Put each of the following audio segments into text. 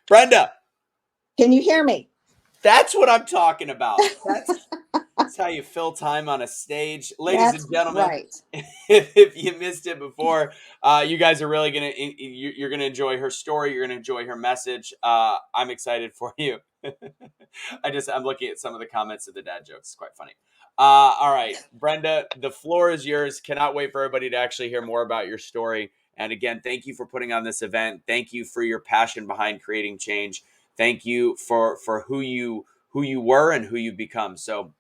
Brenda, Can you hear me? that's what I'm talking about. That's how you fill time on a stage. Ladies and That's gentlemen, right. if you missed it before, you guys are really you're gonna enjoy her story. You're gonna enjoy her message. I'm excited for you. I'm looking at some of the comments of the dad jokes. It's quite funny. All right, Brenda, the floor is yours. Cannot wait for everybody to actually hear more about your story. And again, thank you for putting on this event. Thank you for your passion behind creating change. Thank you for who you were and who you've become. So,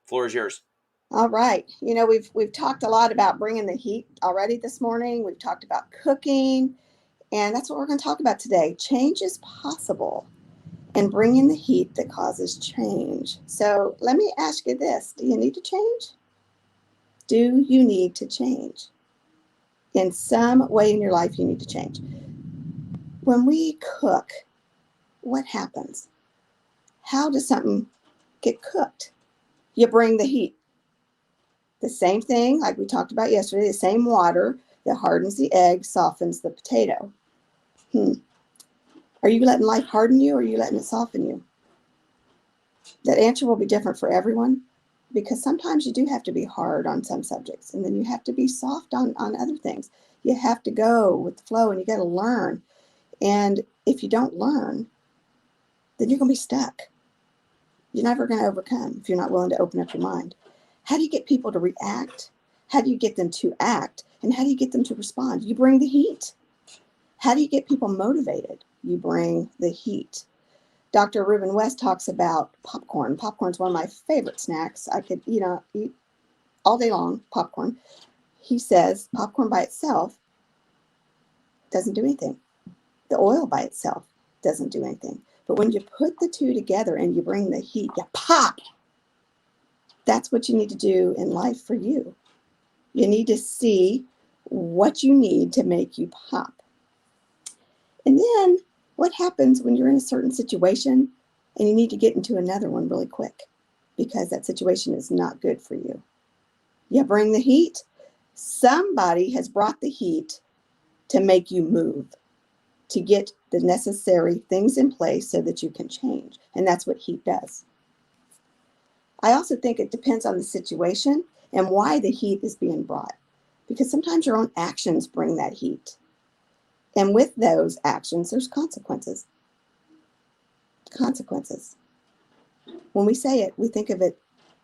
floor is yours. All right. We've talked a lot about bringing the heat already this morning. We've talked about cooking, and that's what we're going to talk about today. Change is possible, and bringing the heat that causes change. So, let me ask you this: do you need to change? Do you need to change? In some way in your life, you need to change. When we cook, what happens? How does something get cooked? You bring the heat. The same thing, like we talked about yesterday, the same water that hardens the egg softens the potato. Hmm. Are you letting life harden you or are you letting it soften you? That answer will be different for everyone because sometimes you do have to be hard on some subjects and then you have to be soft on other things. You have to go with the flow and you got to learn. And if you don't learn, then you're going to be stuck. You're never going to overcome if you're not willing to open up your mind. How do you get people to react? How do you get them to act? And how do you get them to respond? You bring the heat. How do you get people motivated? You bring the heat. Dr. Ruben West talks about popcorn. Popcorn's one of my favorite snacks. I could, eat all day long popcorn. He says popcorn by itself doesn't do anything. The oil by itself doesn't do anything. But when you put the two together and you bring the heat, you pop. That's what you need to do in life for you. You need to see what you need to make you pop. And then what happens when you're in a certain situation and you need to get into another one really quick because that situation is not good for you? You bring the heat. Somebody has brought the heat to make you move, to get the necessary things in place so that you can change. And that's what heat does. I also think it depends on the situation and why the heat is being brought. Because sometimes your own actions bring that heat. And with those actions, there's consequences. Consequences. When we say it, we think of it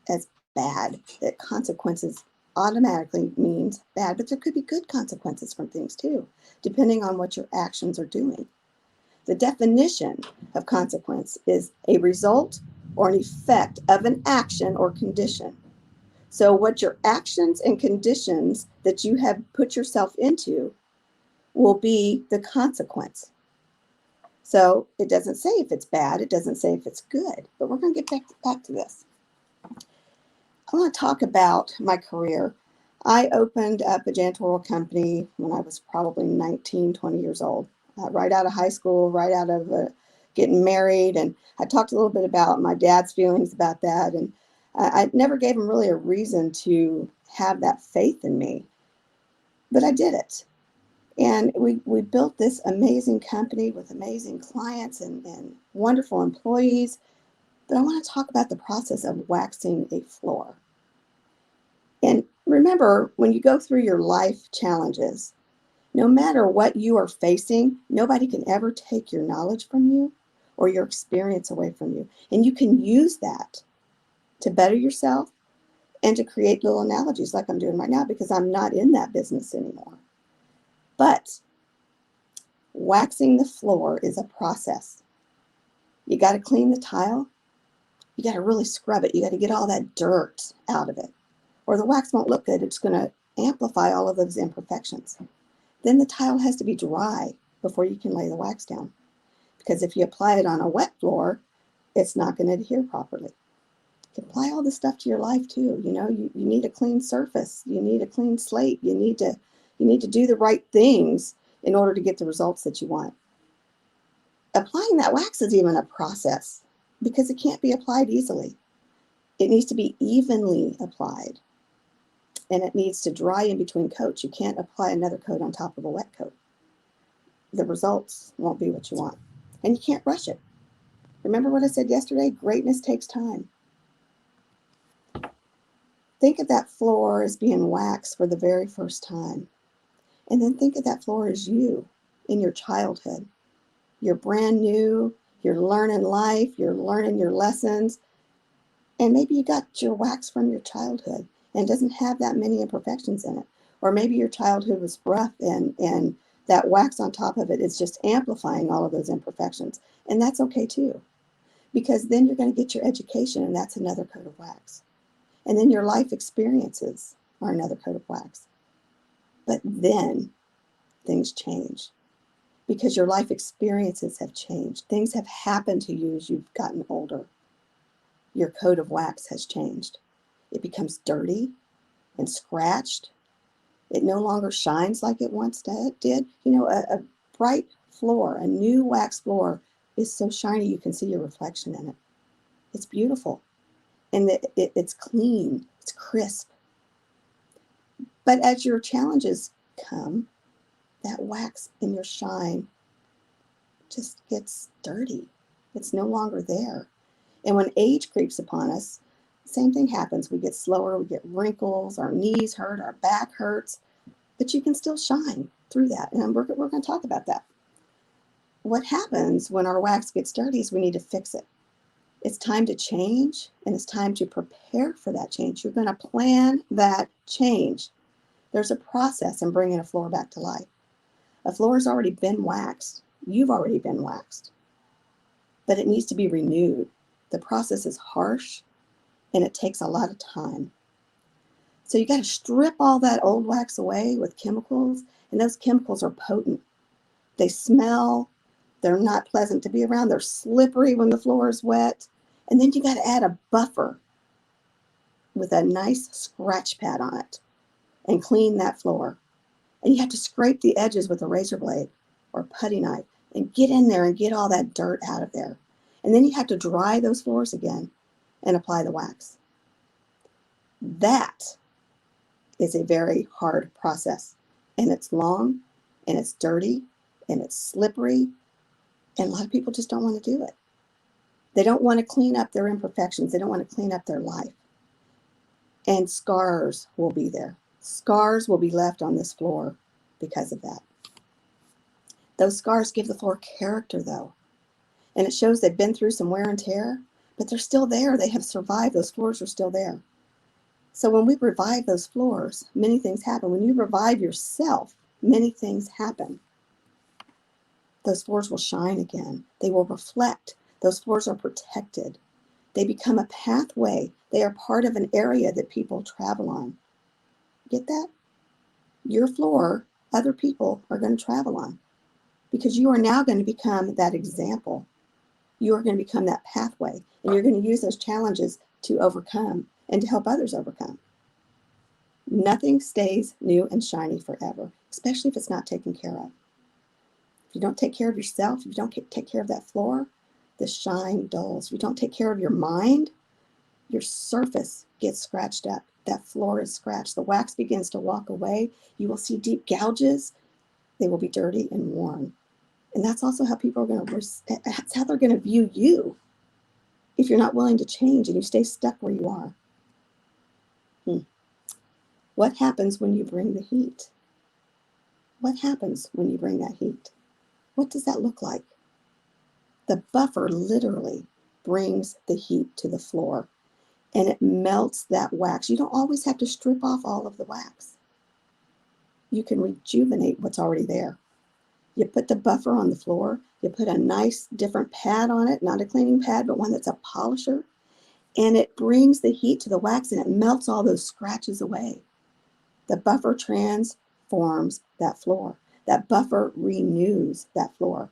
as bad, that consequences automatically means bad, but there could be good consequences from things too, depending on what your actions are doing. The definition of consequence is a result or an effect of an action or condition. So, what your actions and conditions that you have put yourself into will be the consequence. So, it doesn't say if it's bad, it doesn't say if it's good, but we're going to get back to this. I want to talk about my career. I opened up a janitorial company when I was probably 19, 20 years old, right out of high school, right out of getting married. And I talked a little bit about my dad's feelings about that. And I never gave him really a reason to have that faith in me, but I did it. And we built this amazing company with amazing clients and wonderful employees. But I want to talk about the process of waxing a floor. And remember, when you go through your life challenges, no matter what you are facing, nobody can ever take your knowledge from you or your experience away from you. And you can use that to better yourself and to create little analogies like I'm doing right now because I'm not in that business anymore. But waxing the floor is a process. You got to clean the tile. You got to really scrub it. You got to get all that dirt out of it, or the wax won't look good. It's going to amplify all of those imperfections. Then the tile has to be dry before you can lay the wax down. Because if you apply it on a wet floor, it's not going to adhere properly. You can apply all this stuff to your life too. You need a clean surface. You need a clean slate. You need to do the right things in order to get the results that you want. Applying that wax is even a process because it can't be applied easily. It needs to be evenly applied. And it needs to dry in between coats. You can't apply another coat on top of a wet coat. The results won't be what you want. and you can't rush it. Remember what I said yesterday? Greatness takes time. Think of that floor as being waxed for the very first time. And then think of that floor as you in your childhood. You're brand new, you're learning life, you're learning your lessons, and maybe you got your wax from your childhood and it doesn't have that many imperfections in it. Or maybe your childhood was rough and that wax on top of it is just amplifying all of those imperfections. And that's okay too, because then you're going to get your education, and that's another coat of wax. And then your life experiences are another coat of wax. But then things change because your life experiences have changed. Things have happened to you as you've gotten older. Your coat of wax has changed. It becomes dirty and scratched. It no longer shines like it once did. You know, a bright floor, a new wax floor is so shiny you can see your reflection in it. It's beautiful. And it's clean, it's crisp. But as your challenges come, that wax in your shine just gets dirty. It's no longer there. And when age creeps upon us, same thing happens. We get slower, we get wrinkles, our knees hurt, our back hurts, but you can still shine through that. And we're going to talk about that. What happens when our wax gets dirty is we need to fix it. It's time to change, and it's time to prepare for that change. You're going to plan that change. There's a process in bringing a floor back to life. A floor has already been waxed. You've already been waxed, but it needs to be renewed. The process is harsh, and it takes a lot of time. So you got to strip all that old wax away with chemicals, and those chemicals are potent. They smell. They're not pleasant to be around. They're slippery when the floor is wet. And then you got to add a buffer with a nice scratch pad on it and clean that floor. And you have to scrape the edges with a razor blade or putty knife and get in there and get all that dirt out of there. And then you have to dry those floors again and apply the wax. That is a very hard process. And it's long, and it's dirty, and it's slippery. And a lot of people just don't want to do it. They don't want to clean up their imperfections. They don't want to clean up their life. And scars will be there. Scars will be left on this floor because of that. Those scars give the floor character, though. And it shows they've been through some wear and tear, but they're still there. They have survived. Those floors are still there. So when we revive those floors, many things happen. When you revive yourself, many things happen. Those floors will shine again. They will reflect. Those floors are protected. They become a pathway. They are part of an area that people travel on. Get that? Your floor, other people are going to travel on because you are now going to become that example. You are going to become that pathway, and you're going to use those challenges to overcome and to help others overcome. Nothing stays new and shiny forever, especially if it's not taken care of. If you don't take care of yourself, if you don't take care of that floor, the shine dulls. If you don't take care of your mind, your surface gets scratched up. That floor is scratched. The wax begins to walk away. You will see deep gouges. They will be dirty and worn. And that's also how people are going to, that's how they're going to view you if you're not willing to change and you stay stuck where you are. What happens when you bring the heat? What happens when you bring that heat? What does that look like? The buffer literally brings the heat to the floor, and it melts that wax. You don't always have to strip off all of the wax. You can rejuvenate what's already there. You put the buffer on the floor. You put a nice different pad on it, not a cleaning pad, but one that's a polisher, and it brings the heat to the wax, and it melts all those scratches away. The buffer transforms that floor. That buffer renews that floor.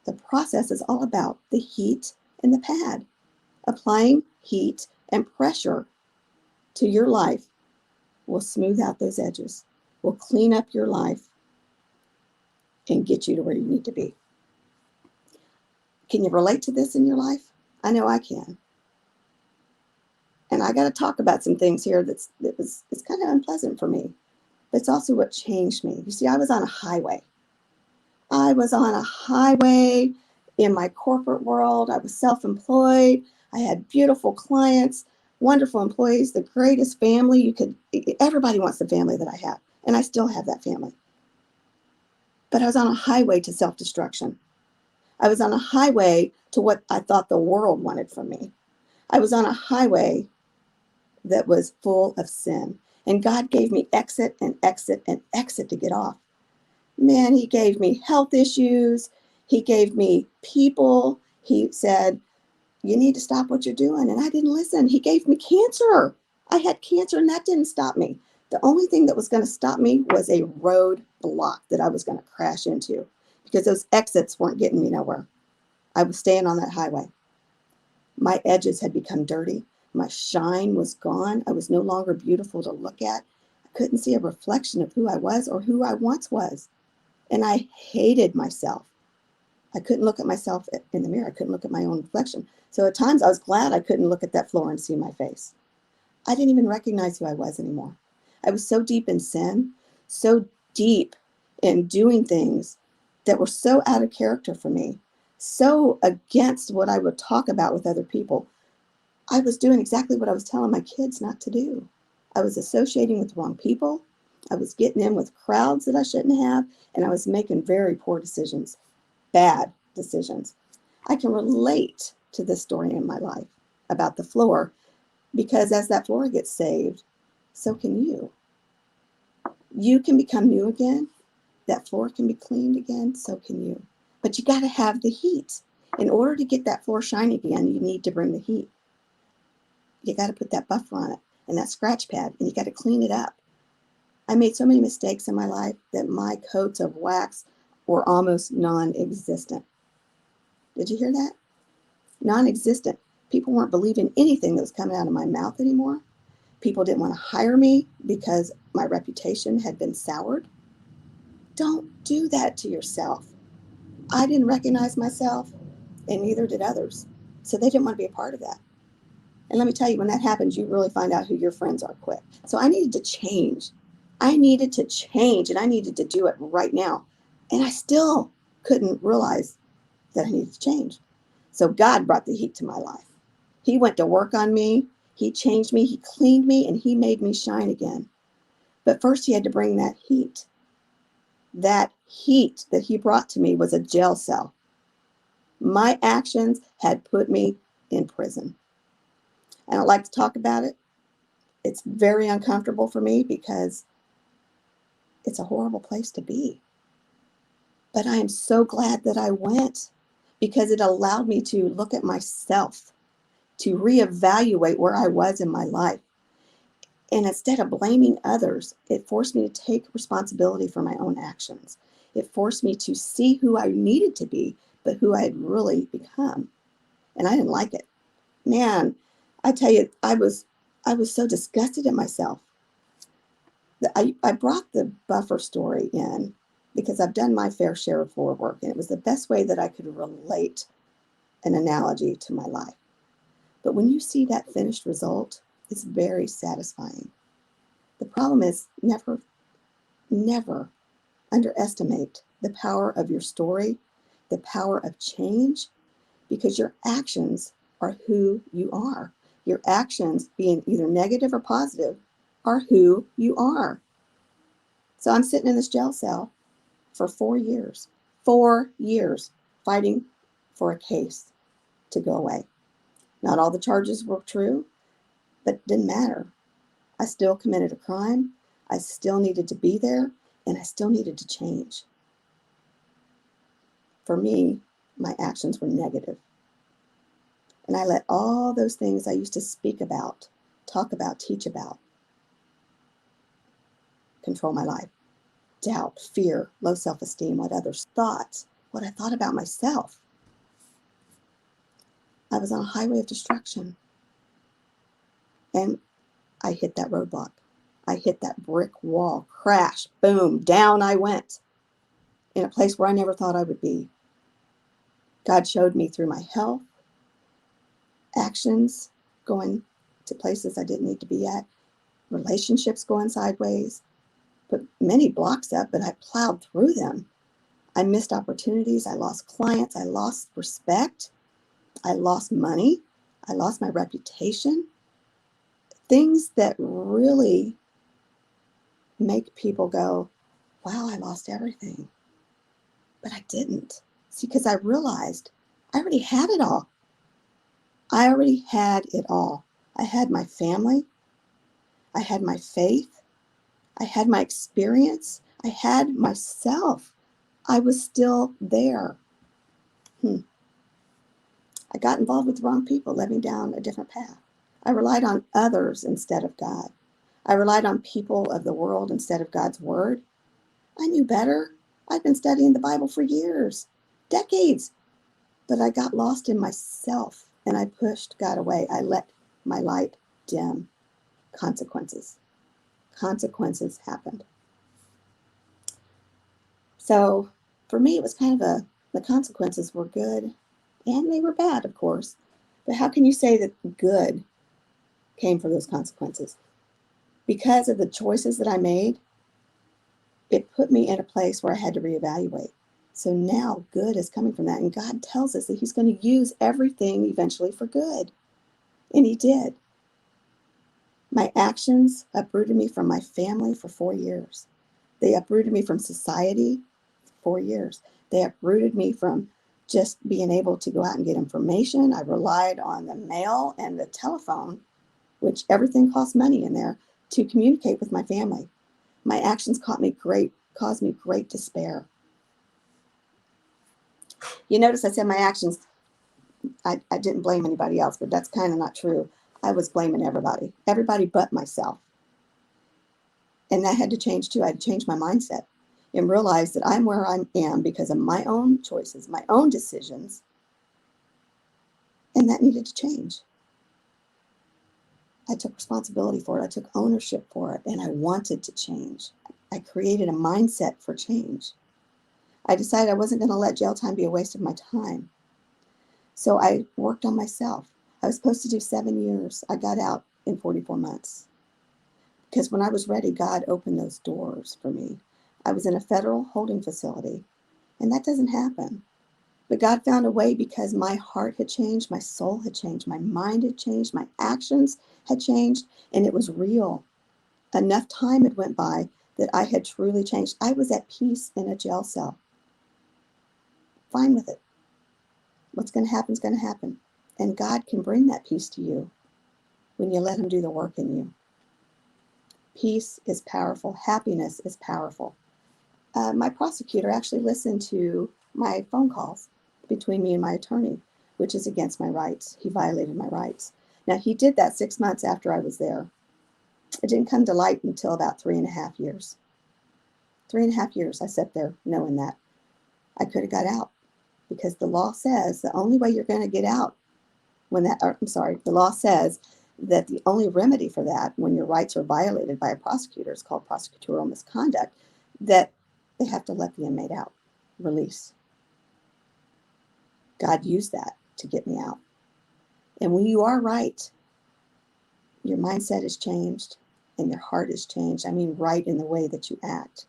The process is all about the heat and the pad. Applying heat and pressure to your life will smooth out those edges, will clean up your life, and get you to where you need to be. Can you relate to this in your life? I know I can. And I got to talk about some things here it's kind of unpleasant for me, but it's also what changed me. You see, I was on a highway. in my corporate world. I was self-employed. I had beautiful clients, wonderful employees, the greatest family you could. Everybody wants the family that I have, and I still have that family. But I was on a highway to self-destruction. I was on a highway to what I thought the world wanted from me. I was on a highway that was full of sin. And God gave me exit and exit and exit to get off. Man, He gave me health issues. He gave me people. He said, you need to stop what you're doing. And I didn't listen. He gave me cancer. I had cancer, and that didn't stop me. The only thing that was going to stop me was a roadblock that I was going to crash into, because those exits weren't getting me nowhere. I was staying on that highway. My edges had become dirty. My shine was gone. I was no longer beautiful to look at. I couldn't see a reflection of who I was or who I once was. And I hated myself. I couldn't look at myself in the mirror. I couldn't look at my own reflection. So at times I was glad I couldn't look at that floor and see my face. I didn't even recognize who I was anymore. I was so deep in sin, so deep in doing things that were so out of character for me, so against what I would talk about with other people. I was doing exactly what I was telling my kids not to do. I was associating with the wrong people. I was getting in with crowds that I shouldn't have, and I was making very poor decisions, bad decisions. I can relate to this story in my life about the floor, because as that floor gets saved, so can you. You can become new again. That floor can be cleaned again, so can you. But you got to have the heat. In order to get that floor shiny again, you need to bring the heat. You got to put that buffer on it and that scratch pad, and you got to clean it up. I made so many mistakes in my life that my coats of wax were almost non-existent. Did you hear that? Non-existent. People weren't believing anything that was coming out of my mouth anymore. People didn't want to hire me because my reputation had been soured. Don't do that to yourself. I didn't recognize myself, and neither did others. So they didn't want to be a part of that. And let me tell you, when that happens, you really find out who your friends are quick. So I needed to change. I needed to change, and I needed to do it right now. And I still couldn't realize that I needed to change. So God brought the heat to my life. He went to work on me. He changed me. He cleaned me, and He made me shine again. But first, He had to bring that heat. That heat that He brought to me was a jail cell. My actions had put me in prison. I don't like to talk about it. It's very uncomfortable for me because it's a horrible place to be. But I am so glad that I went, because it allowed me to look at myself, to reevaluate where I was in my life. And instead of blaming others, it forced me to take responsibility for my own actions. It forced me to see who I needed to be, but who I had really become. And I didn't like it. Man, I tell you, I was so disgusted at myself. I brought the buffer story in because I've done my fair share of floor work, and it was the best way that I could relate an analogy to my life. But when you see that finished result, it's very satisfying. The problem is never underestimate the power of your story, the power of change, because your actions are who you are. Your actions, being either negative or positive, are who you are. So I'm sitting in this jail cell for 4 years, 4 years, fighting for a case to go away. Not all the charges were true, but it didn't matter. I still committed a crime. I still needed to be there, and I still needed to change. For me, my actions were negative. And I let all those things I used to speak about, talk about, teach about, control my life. Doubt, fear, low self-esteem, what others thought, what I thought about myself. I was on a highway of destruction. And I hit that roadblock. I hit that brick wall. Crash, boom, down I went in a place where I never thought I would be. God showed me through my health, actions going to places I didn't need to be at, relationships going sideways, put many blocks up, but I plowed through them. I missed opportunities. I lost clients. I lost respect. I lost money. I lost my reputation. Things that really make people go, wow, I lost everything. But I didn't. See, because I realized I already had it all. I already had it all. I had my family. I had my faith. I had my experience. I had myself. I was still there. I got involved with the wrong people, led me down a different path. I relied on others instead of God. I relied on people of the world instead of God's word. I knew better. I'd been studying the Bible for years, decades, but I got lost in myself and I pushed God away. I let my light dim. Consequences. Consequences happened. So for me, it was kind of the consequences were good and they were bad, of course. But how can you say that good came from those consequences? Because of the choices that I made, it put me in a place where I had to reevaluate. So now good is coming from that. And God tells us that He's going to use everything eventually for good. And He did. My actions uprooted me from my family for 4 years. They uprooted me from society for 4 years. They uprooted me from just being able to go out and get information. I relied on the mail and the telephone, which everything costs money in there, to communicate with my family. My actions caused me great despair. You notice I said my actions, I didn't blame anybody else, but that's kind of not true. I was blaming everybody but myself. And that had to change too. I had to change my mindset and realize that I'm where I am because of my own choices, my own decisions, and that needed to change. I took responsibility for it. I took ownership for it, and I wanted to change. I created a mindset for change. I decided I wasn't going to let jail time be a waste of my time. So I worked on myself. I was supposed to do 7 years. I got out in 44 months. Because when I was ready, God opened those doors for me. I was in a federal holding facility, and that doesn't happen. But God found a way because my heart had changed, my soul had changed, my mind had changed, my actions had changed, and it was real. Enough time had went by that I had truly changed. I was at peace in a jail cell. Fine with it. What's going to happen is going to happen. And God can bring that peace to you when you let Him do the work in you. Peace is powerful. Happiness is powerful. My prosecutor actually listened to my phone calls between me and my attorney, which is against my rights. He violated my rights. Now, he did that 6 months after I was there. It didn't come to light until about 3.5 years. 3.5 years I sat there knowing that. I could have got out because the law says the only way you're going to get out the law says that the only remedy for that when your rights are violated by a prosecutor is called prosecutorial misconduct, that they have to let the inmate out, release. God used that to get me out. And when you are right, your mindset is changed and your heart is changed. I mean, right in the way that you act.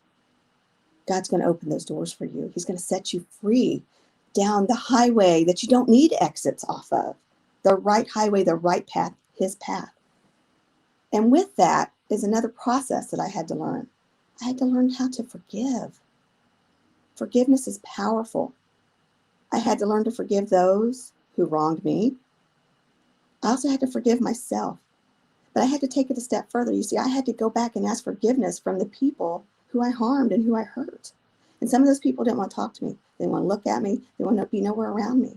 God's going to open those doors for you. He's going to set you free down the highway that you don't need exits off of. The right highway, the right path, His path. And with that is another process that I had to learn. I had to learn how to forgive. Forgiveness is powerful. I had to learn to forgive those who wronged me. I also had to forgive myself. But I had to take it a step further. You see, I had to go back and ask forgiveness from the people who I harmed and who I hurt. And some of those people didn't want to talk to me. They didn't want to look at me. They want to be nowhere around me.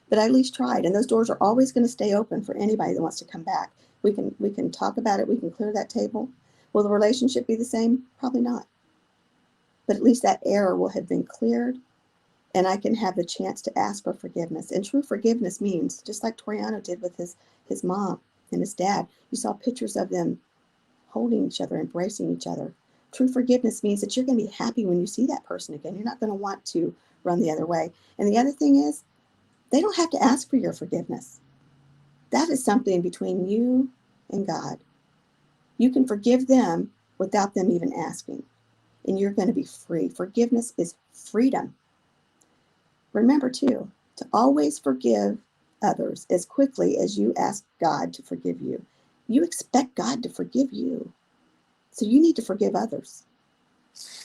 But I at least tried. And those doors are always going to stay open for anybody that wants to come back. We can talk about it. We can clear that table. Will the relationship be the same? Probably not. But at least that error will have been cleared. And I can have the chance to ask for forgiveness. And true forgiveness means, just like Toriano did with his mom and his dad, you saw pictures of them holding each other, embracing each other. True forgiveness means that you're going to be happy when you see that person again. You're not going to want to run the other way. And the other thing is, they don't have to ask for your forgiveness. That is something between you and God. You can forgive them without them even asking. And you're going to be free. Forgiveness is freedom. Remember, too, to always forgive others as quickly as you ask God to forgive you. You expect God to forgive you. So you need to forgive others.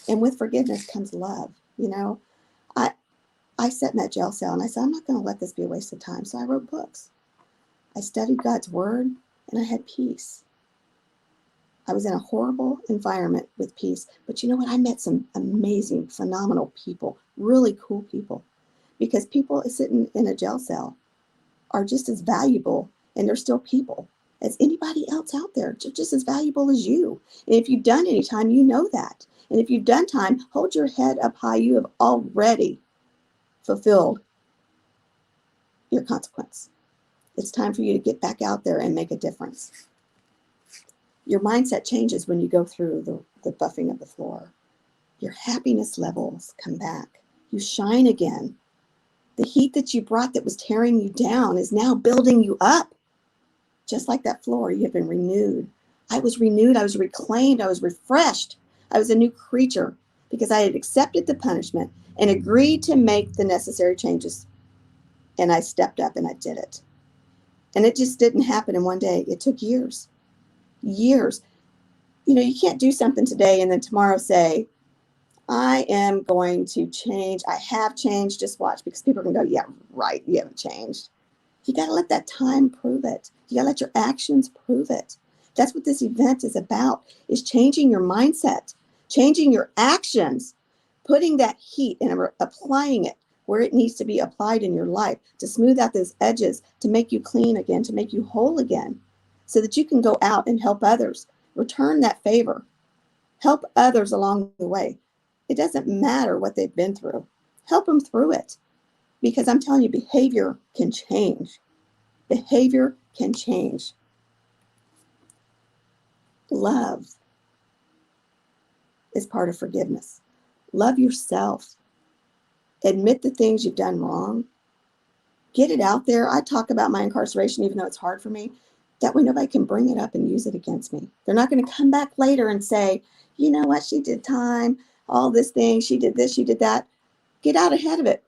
And with forgiveness comes love. You know, I, I sat in that jail cell and I said, I'm not going to let this be a waste of time. So I wrote books. I studied God's word and I had peace. I was in a horrible environment with peace. But you know what? I met some amazing, phenomenal people, really cool people. Because people sitting in a jail cell are just as valuable, and they're still people, as anybody else out there. They're just as valuable as you. And if you've done any time, you know that. And if you've done time, hold your head up high. You have already fulfilled your consequence. It's time for you to get back out there and make a difference. Your mindset changes when you go through the buffing of the floor. Your happiness levels come back. You shine again. The heat that you brought that was tearing you down is now building you up. Just like that floor, you have been renewed. I was renewed. I was reclaimed. I was refreshed. I was a new creature because I had accepted the punishment and agreed to make the necessary changes. And I stepped up and I did it. And it just didn't happen in one day. It took years. Years. You know, you can't do something today and then tomorrow say, I am going to change. I have changed. Just watch, because people are going to go, yeah, right, you haven't changed. You got to let that time prove it. You got to let your actions prove it. That's what this event is about, is changing your mindset, changing your actions, putting that heat and applying it where it needs to be applied in your life to smooth out those edges, to make you clean again, to make you whole again, so that you can go out and help others, return that favor, help others along the way. It doesn't matter what they've been through. Help them through it. Because I'm telling you, behavior can change. Behavior can change. Love is part of forgiveness. Love yourself. Admit the things you've done wrong. Get it out there. I talk about my incarceration, even though it's hard for me. That way nobody can bring it up and use it against me. They're not going to come back later and say, you know what, she did time, all this thing, she did this, she did that. Get out ahead of it.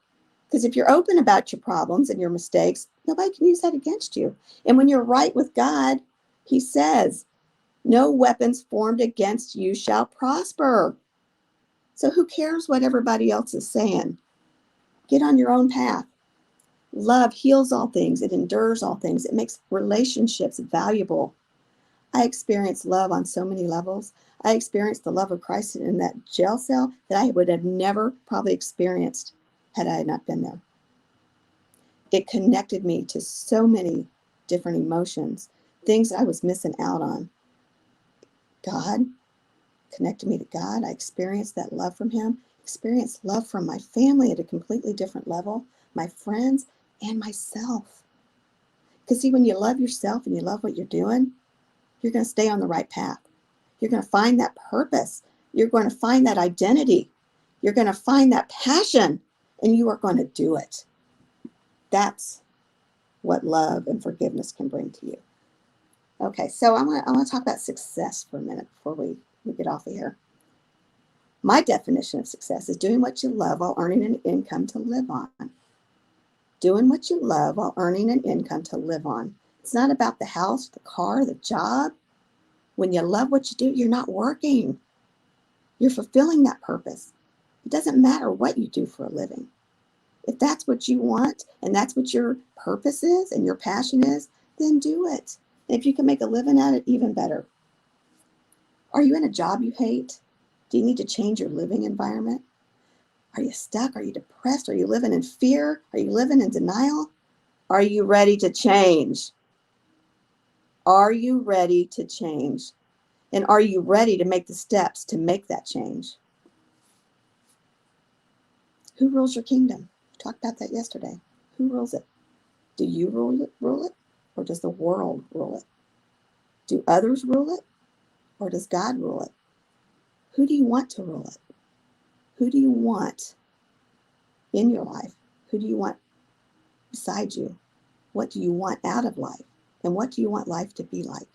Because if you're open about your problems and your mistakes, nobody can use that against you. And when you're right with God, he says, no weapons formed against you shall prosper. So who cares what everybody else is saying? Get on your own path. Love heals all things. It endures all things. It makes relationships valuable. I experienced love on so many levels. I experienced the love of Christ in that jail cell that I would have never probably experienced had I not been there. It connected me to so many different emotions, things that I was missing out on. God connected me to God. I experienced that love from him, experienced love from my family at a completely different level, my friends, and myself. Because see, when you love yourself and you love what you're doing, you're going to stay on the right path. You're going to find that purpose. You're going to find that identity. You're going to find that passion, and you are going to do it. That's what love and forgiveness can bring to you. Okay, so I want to talk about success for a minute before we get off of here. My definition of success is doing what you love while earning an income to live on. Doing what you love while earning an income to live on. It's not about the house, the car, the job. When you love what you do, you're not working. You're fulfilling that purpose. It doesn't matter what you do for a living. If that's what you want and that's what your purpose is and your passion is, then do it. And if you can make a living at it, even better. Are you in a job you hate? Do you need to change your living environment? Are you stuck? Are you depressed? Are you living in fear? Are you living in denial? Are you ready to change? Are you ready to change? And are you ready to make the steps to make that change? Who rules your kingdom? We talked about that yesterday. Who rules it? Do you rule it? Or does the world rule it? Do others rule it? Or does God rule it? Who do you want to rule it? Who do you want in your life? Who do you want beside you? What do you want out of life? And what do you want life to be like?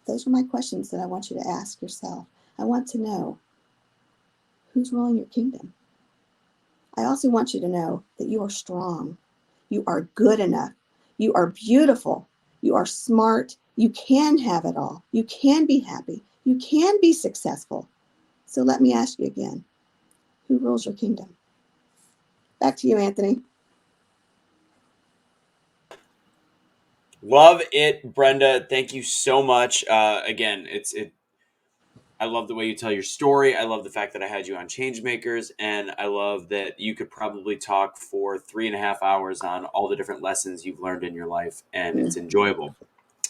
Those are my questions that I want you to ask yourself. I want to know, who's ruling your kingdom? I also want you to know that you are strong. You are good enough. You are beautiful. You are smart. You can have it all. You can be happy. You can be successful. So let me ask you again, who rules your kingdom? Back to you, Anthony. Love it, Brenda. Thank you so much. Again, I love the way you tell your story. I love the fact that I had you on Changemakers, and I love that you could probably talk for 3.5 hours on all the different lessons you've learned in your life, and it's enjoyable.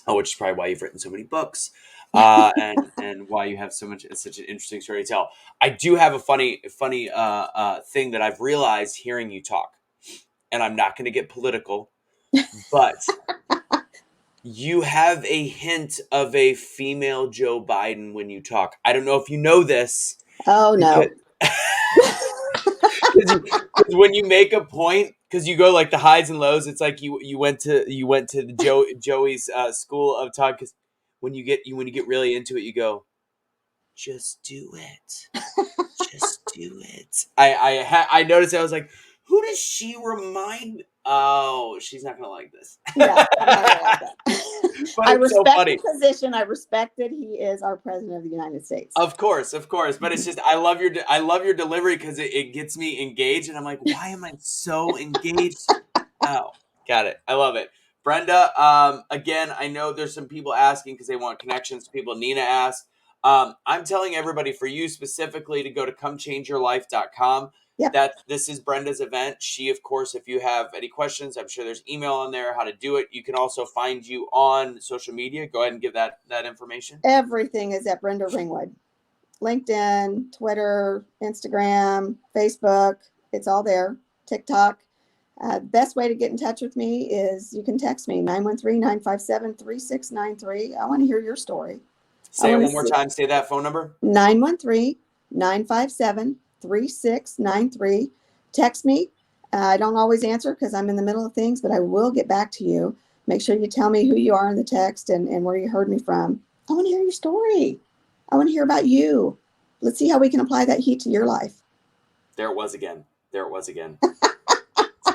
Which is probably why you've written so many books, and why you have such an interesting story to tell. I do have a funny thing that I've realized hearing you talk, and I'm not going to get political, but you have a hint of a female Joe Biden when you talk. I don't know if you know this Oh, because no. because when you make a point, because you go like the highs and lows, it's like you went to the Joey's school of talk. Because when you get really into it, you go, just do it, just do it. I noticed. I was like, who does she remind? Oh, she's not gonna like this. Yeah, I'm not gonna like that. But I it's so respect the funny. position. I respect that he is our president of the United States. Of course, but it's just I love your delivery because it gets me engaged, and I'm like, why am I so engaged? Oh, got it. I love it, Brenda. Again, I know there's some people asking because they want connections. People, Nina asked. I'm telling everybody for you specifically to go to comechangeyourlife.com. Yep. This is Brenda's event. She, of course, if you have any questions, I'm sure there's email on there how to do it. You can also find you on social media. Go ahead and give that information. Everything is at Brenda Ringwood. LinkedIn, Twitter, Instagram, Facebook. It's all there. TikTok. Best way to get in touch with me is you can text me 913-957-3693. I want to hear your story. Say it one more time. Say that phone number. 913-957-3693. Text me. I don't always answer because I'm in the middle of things, but I will get back to you. Make sure you tell me who you are in the text and where you heard me from. I want to hear your story. I want to hear about you. Let's see how we can apply that heat to your life. There it was again. Tell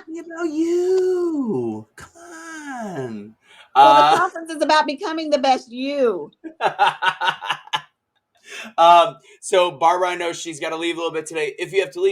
me about you. Come on. Well, the conference is about becoming the best you. So Barbara, I know she's got to leave a little bit today. If you have to leave,